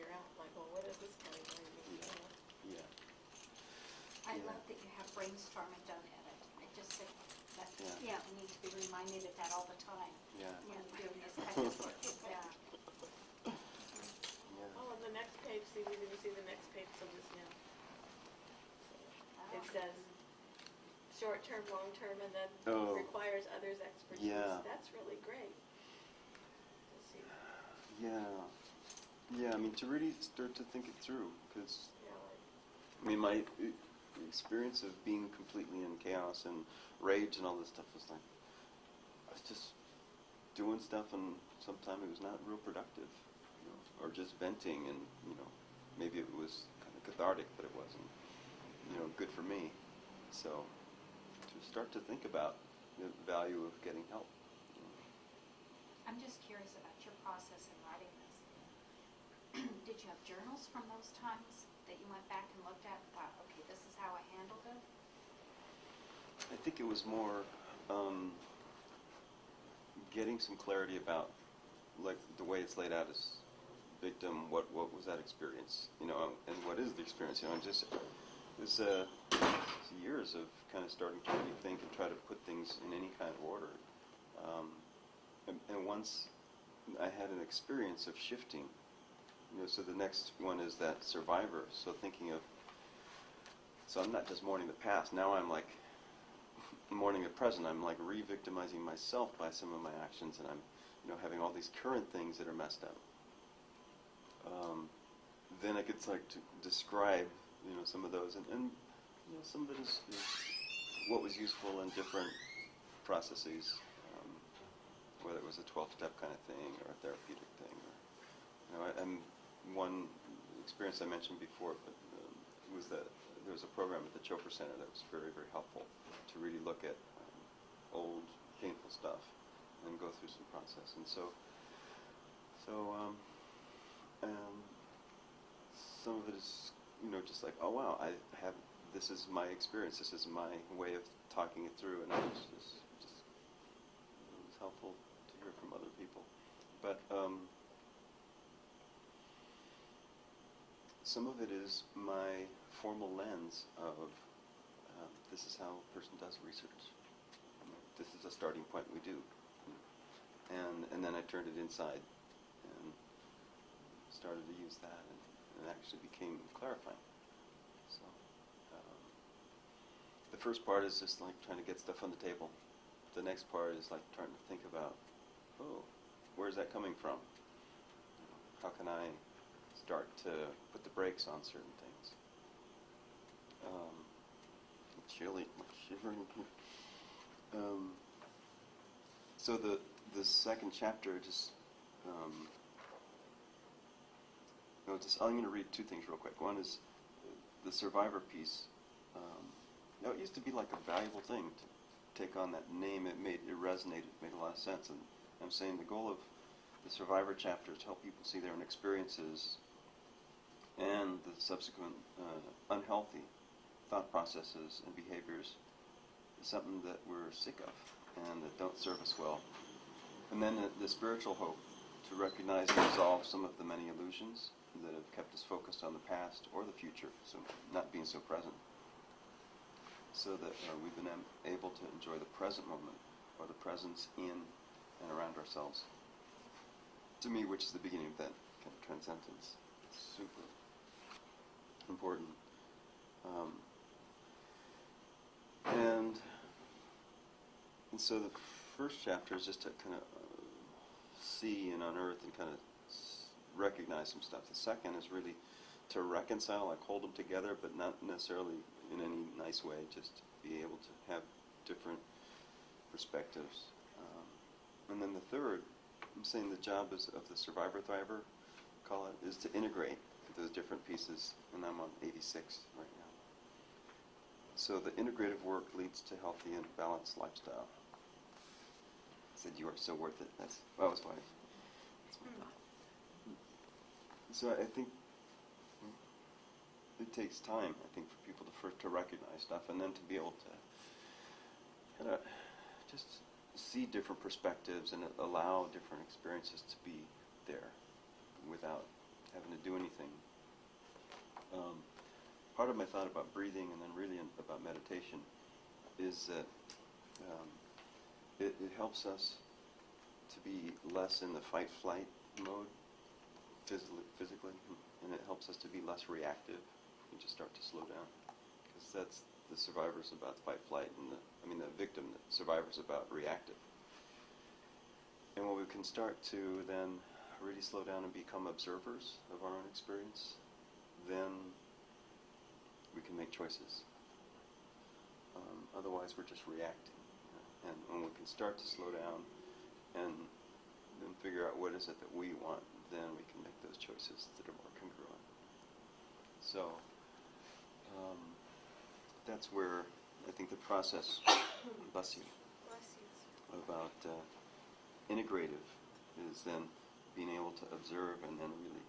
figure out, like, well, what is this category mean? Yeah. I love that you have brainstorming done in it. I just think that, Yeah. we need to be reminded of that all the time. Yeah. When we're doing this kind of work. Yeah. Yeah. Oh, on the next page, see, we didn't see the next page till just now. It says short-term, long-term, and then requires others' expertise. Yeah. That's really great. Let's see. Yeah. Yeah, I mean, to really start to think it through, because, Yeah, like, I mean, my experience of being completely in chaos and rage and all this stuff was like, I was just doing stuff, and sometimes it was not real productive, you know, or just venting, and, you know, maybe it was kind of cathartic, but it wasn't, you know, good for me. So to start to think about the value of getting help. You know. I'm just curious about your process in writing this. Did you have journals from those times that you went back and looked at and thought, okay, this is how I handled it? I think it was more getting some clarity about, like, the way it's laid out as victim, what was that experience, you know, and what is the experience, you know, and just it's years of kind of starting to really think and try to put things in any kind of order. And once I had an experience of shifting, you know, so the next one is that survivor. So thinking of, so I'm not just mourning the past. Now I'm like mourning the present. I'm like re-victimizing myself by some of my actions, and I'm, you know, having all these current things that are messed up. Then I could like to describe, you know, some of those, and you know, some of it is what was useful in different processes, whether it was a 12-step kind of thing or a therapeutic thing. Or, you know, and one experience I mentioned before, but was that there was a program at the Chopra Center that was very, very helpful to really look at old, painful stuff and go through some process. And so some of it is, you know, just like, oh wow, I have, this is my experience, this is my way of talking it through, and it was just it was helpful to hear from other people. But some of it is my formal lens of this is how a person does research. This is a starting point we do, and then I turned it inside and started to use that, and it actually became clarifying. So the first part is just like trying to get stuff on the table. The next part is like trying to think about, oh, where's that coming from? How can I start to put the brakes on certain things? Chilly, shivering. So the second chapter just. No, I'm going to read two things real quick. One is the survivor piece. You know, it used to be like a valuable thing to take on that name. It resonated, it made a lot of sense. And I'm saying the goal of the survivor chapter is to help people see their own experiences and the subsequent unhealthy thought processes and behaviors is something that we're sick of and that don't serve us well. And then the spiritual hope to recognize and resolve some of the many illusions that have kept us focused on the past or the future, so not being so present, so that we've been able to enjoy the present moment, or the presence in and around ourselves. To me, which is the beginning of that kind of transcendence. It's super important. And so the first chapter is just to kind of see and unearth and kind of recognize some stuff. The second is really to reconcile, like hold them together, but not necessarily in any nice way, just to be able to have different perspectives. And then the third, I'm saying the job is of the survivor thriver, call it, is to integrate those different pieces, and I'm on 86 right now. So the integrative work leads to healthy and balanced lifestyle. I said, you are so worth it. That's his wife. So I think it takes time, I think, for people to recognize stuff, and then to be able to kind of just see different perspectives and allow different experiences to be there without having to do anything. part of my thought about breathing and then really about meditation is that it helps us to be less in the fight-flight mode physically, and it helps us to be less reactive and just start to slow down. Because that's the survivor's about fight-flight, and the victim, the survivor's about reactive. And when we can start to then really slow down and become observers of our own experience, then we can make choices. Otherwise, we're just reacting. And when we can start to slow down and then figure out what is it that we want, then we can make those choices that are more congruent. So that's where I think the process, bless you, about integrative is then being able to observe and then really